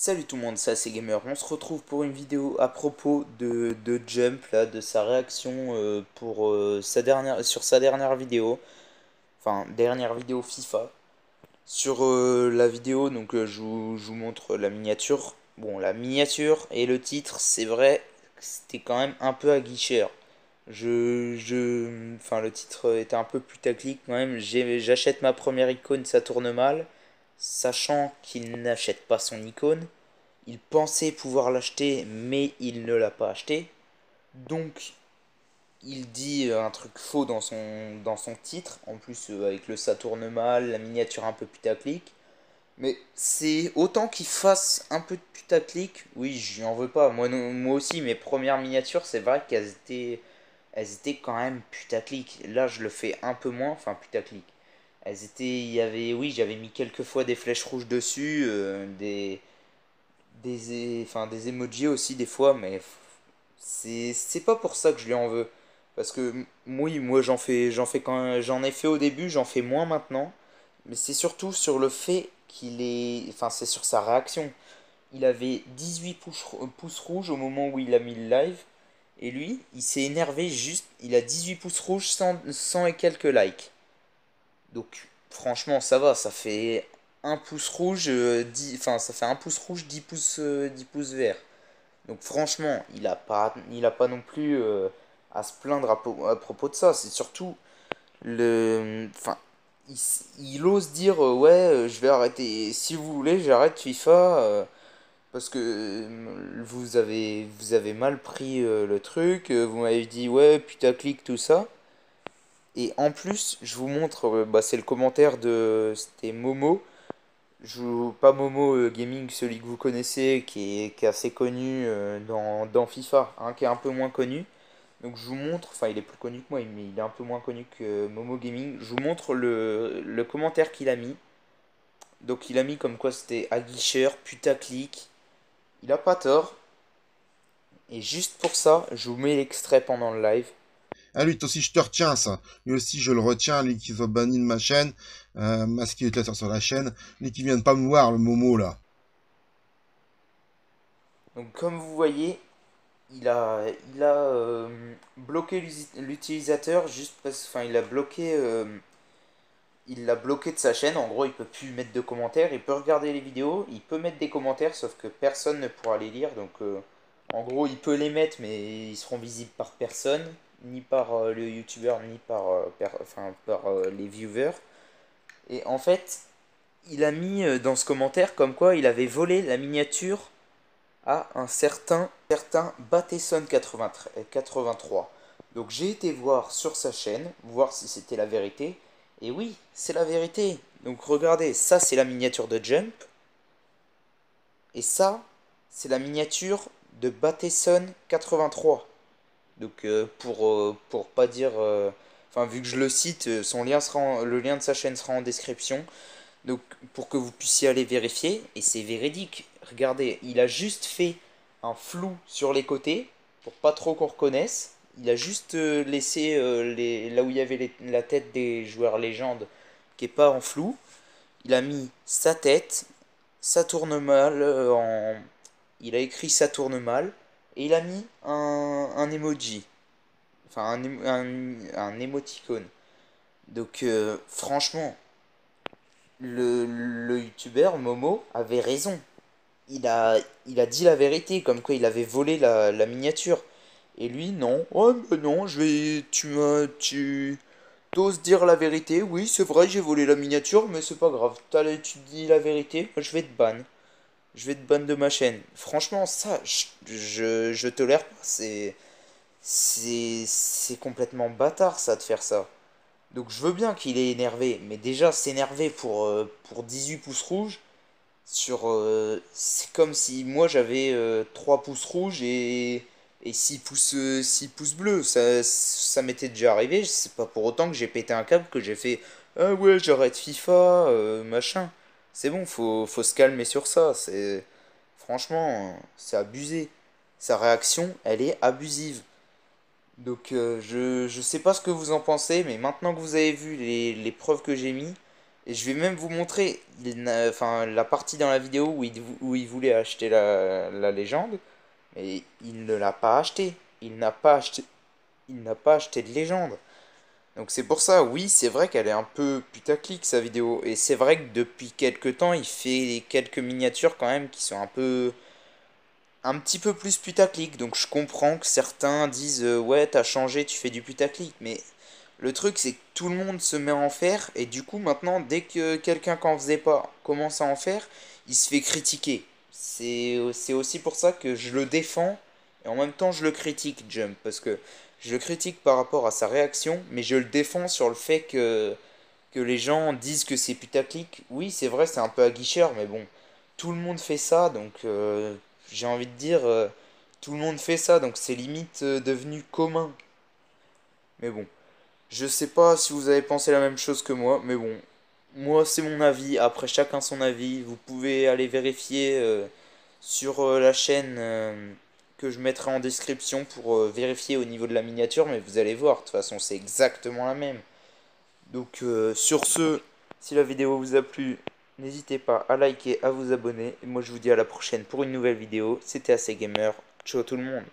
Salut tout le monde, ça c'est Gamer. On se retrouve pour une vidéo à propos de Jump, là, de sa réaction sur sa dernière vidéo, enfin dernière vidéo FIFA. Sur la vidéo, donc je vous montre la miniature. Bon, la miniature et le titre, c'est vrai, c'était quand même un peu aguicheur. Enfin, le titre était un peu putaclic quand même. J'achète ma première icône, ça tourne mal, sachant qu'il n'achète pas son icône. Il pensait pouvoir l'acheter, mais il ne l'a pas acheté. Donc, il dit un truc faux dans son titre. En plus, avec le ça tourne mal, la miniature un peu putaclic. Mais c'est autant qu'il fasse un peu de putaclic. Oui, je lui en veux pas. Moi aussi, mes premières miniatures, c'est vrai elles étaient quand même putaclic. Là, je le fais un peu moins. Enfin, putaclic. Il y avait, oui, j'avais mis quelques fois des flèches rouges dessus, enfin, des emojis aussi des fois, mais c'est pas pour ça que je lui en veux. Parce que oui, moi j'en fais quand j'en ai fait au début, j'en fais moins maintenant, mais c'est surtout sur le fait enfin c'est sur sa réaction. Il avait 18 pouces rouges au moment où il a mis le live, et lui, il s'est énervé juste, il a 18 pouces rouges sans et quelques likes. Donc franchement, ça va, ça fait un pouce rouge, enfin ça fait un pouce rouge, 10 pouces vert. Donc franchement, il a pas non plus à se plaindre à propos de ça. C'est surtout enfin, il, il ose dire ouais, je vais arrêter. Si vous voulez, j'arrête FIFA parce que vous avez mal pris le truc. Vous m'avez dit ouais, putaclic tout ça. Et en plus, je vous montre, bah, c'est le commentaire c'était Momo. Pas Momo Gaming, celui que vous connaissez, qui est assez connu dans FIFA, hein, qui est un peu moins connu. Donc je vous montre, enfin il est plus connu que moi, mais il est un peu moins connu que Momo Gaming. Je vous montre le commentaire qu'il a mis. Donc il a mis comme quoi c'était aguicheur, putaclic. Il a pas tort. Et juste pour ça, je vous mets l'extrait pendant le live. Ah, lui aussi, je te retiens, ça. Lui aussi, je le retiens, lui qui soit banni de ma chaîne, masqué utilisateur sur la chaîne, lui qui vient de pas me voir, le Momo, là. Donc comme vous voyez, il a bloqué l'utilisateur juste parce, enfin il l'a bloqué de sa chaîne. En gros, il peut plus mettre de commentaires, il peut regarder les vidéos, il peut mettre des commentaires, sauf que personne ne pourra les lire. Donc en gros, il peut les mettre, mais ils seront visibles par personne, ni par le youtubeur, ni par les viewers. Et en fait, il a mis dans ce commentaire comme quoi il avait volé la miniature à un certain Bateson 83. Donc j'ai été voir sur sa chaîne, voir si c'était la vérité. Et oui, c'est la vérité. Donc regardez, ça c'est la miniature de Jump. Et ça, c'est la miniature de Bateson 83. Donc pour pas dire... Enfin vu que je le cite, le lien de sa chaîne sera en description. Donc pour que vous puissiez aller vérifier, et c'est véridique. Regardez, il a juste fait un flou sur les côtés pour pas trop qu'on reconnaisse. Il a juste laissé là où il y avait la tête des joueurs légendes qui est pas en flou. Il a mis sa tête, ça tourne mal il a écrit ça tourne mal et il a mis un emoji, enfin un émoticône. Donc franchement, le youtubeur Momo avait raison. Il a dit la vérité, comme quoi il avait volé la miniature. Et lui, non. Oh, mais non, tu t'oses dire la vérité. Oui, c'est vrai, j'ai volé la miniature, mais c'est pas grave. Tu dis la vérité, moi je vais te ban. Je vais te ban de ma chaîne. Franchement, ça, je tolère pas. C'est complètement bâtard, ça, de faire ça. Donc je veux bien qu'il est énervé, mais déjà s'énerver pour 18 pouces rouges, c'est comme si moi j'avais 3 pouces rouges et 6 pouces bleus. Ça m'était déjà arrivé, c'est pas pour autant que j'ai pété un câble que j'ai fait ah ouais, j'arrête FIFA, machin. C'est bon, faut se calmer sur ça. Franchement, c'est abusé. Sa réaction, elle est abusive. Donc je sais pas ce que vous en pensez, mais maintenant que vous avez vu les preuves que j'ai mis, Et je vais même vous montrer enfin, la partie dans la vidéo où il voulait acheter la légende. Mais il ne l'a pas acheté. Il n'a pas acheté de légende. Donc c'est pour ça, oui, c'est vrai qu'elle est un peu putaclic sa vidéo. Et c'est vrai que depuis quelques temps, il fait quelques miniatures quand même qui sont un petit peu plus putaclic. Donc je comprends que certains disent ouais, t'as changé, tu fais du putaclic. Mais le truc, c'est que tout le monde se met à en faire. Et du coup, maintenant, dès que quelqu'un qui en faisait pas commence à en faire, il se fait critiquer. C'est aussi pour ça que je le défends. Et en même temps, je le critique, Jump. Parce que je le critique par rapport à sa réaction. Mais je le défends sur le fait que les gens disent que c'est putaclic. Oui, c'est vrai, c'est un peu aguicheur. Mais bon, tout le monde fait ça. Donc, j'ai envie de dire, tout le monde fait ça. Donc, c'est limite devenu commun. Mais bon. Je sais pas si vous avez pensé la même chose que moi, mais bon, moi c'est mon avis, après chacun son avis, vous pouvez aller vérifier sur la chaîne que je mettrai en description pour vérifier au niveau de la miniature, mais vous allez voir, de toute façon c'est exactement la même. Donc sur ce, si la vidéo vous a plu, n'hésitez pas à liker, à vous abonner, et moi je vous dis à la prochaine pour une nouvelle vidéo, c'était AC Gamer, ciao tout le monde.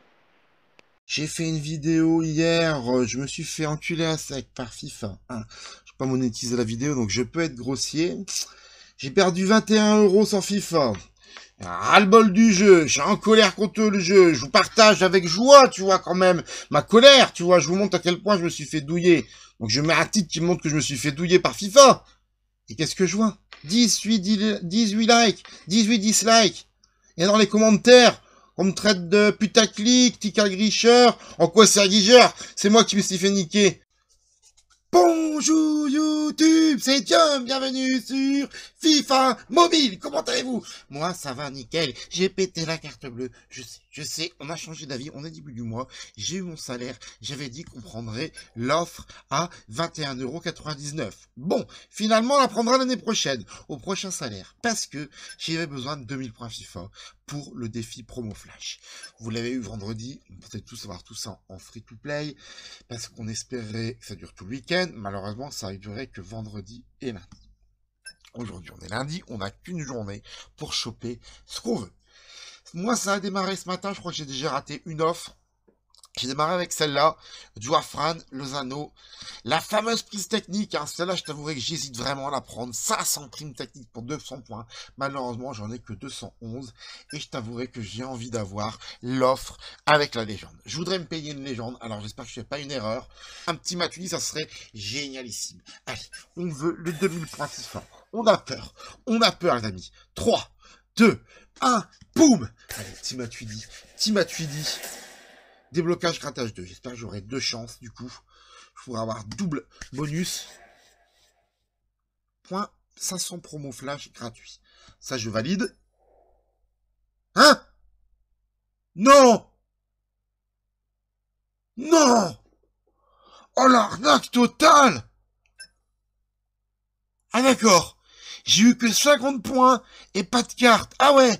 J'ai fait une vidéo hier, je me suis fait enculer à sec par FIFA. Hein. Je peux pas monétiser la vidéo, donc je peux être grossier. J'ai perdu 21 € sans FIFA. Ras-le-bol du jeu, j'ai en colère contre le jeu, je vous partage avec joie, tu vois, quand même, ma colère, tu vois, je vous montre à quel point je me suis fait douiller. Donc je mets un titre qui montre que je me suis fait douiller par FIFA. Et qu'est-ce que je vois 18 likes, 18 dislikes. Et dans les commentaires, on me traite de putaclic, tika gricheur. En quoi c'est un gricheur? C'est moi qui me suis fait niquer. Bonjour YouTube, c'est John, bienvenue sur FIFA Mobile, comment allez-vous? Moi ça va nickel, j'ai pété la carte bleue, je sais, on a changé d'avis, on est début du mois, j'ai eu mon salaire, j'avais dit qu'on prendrait l'offre à 21,99 €. Bon, finalement on la prendra l'année prochaine, au prochain salaire, parce que j'avais besoin de 2000 points FIFA pour le défi promo flash. Vous l'avez eu vendredi, on peut tous avoir tout ça en free to play, parce qu'on espérait que ça dure tout le week-end. Malheureusement, ça a duré que vendredi et lundi. Aujourd'hui, on est lundi, on n'a qu'une journée pour choper ce qu'on veut. Moi, ça a démarré ce matin, je crois que j'ai déjà raté une offre. J'ai démarré avec celle-là, Juafran, Lozano, la fameuse prise technique, hein. Celle-là, je t'avouerai que j'hésite vraiment à la prendre, 500 primes techniques pour 200 points, malheureusement, j'en ai que 211, et je t'avouerai que j'ai envie d'avoir l'offre avec la légende. Je voudrais me payer une légende, alors j'espère que je fais pas une erreur, un petit Matuidi, ça serait génialissime. Allez, on veut le 2000 points FIFA, on a peur les amis, 3, 2, 1, boum. Allez, petit Matuidi, déblocage grattage 2. J'espère que j'aurai 2 chances du coup. Je pourrais avoir double bonus. Point 500 promo flash gratuit. Ça, je valide. Hein? Non! Non! Oh l'arnaque totale! Ah d'accord. J'ai eu que 50 points et pas de carte. Ah ouais!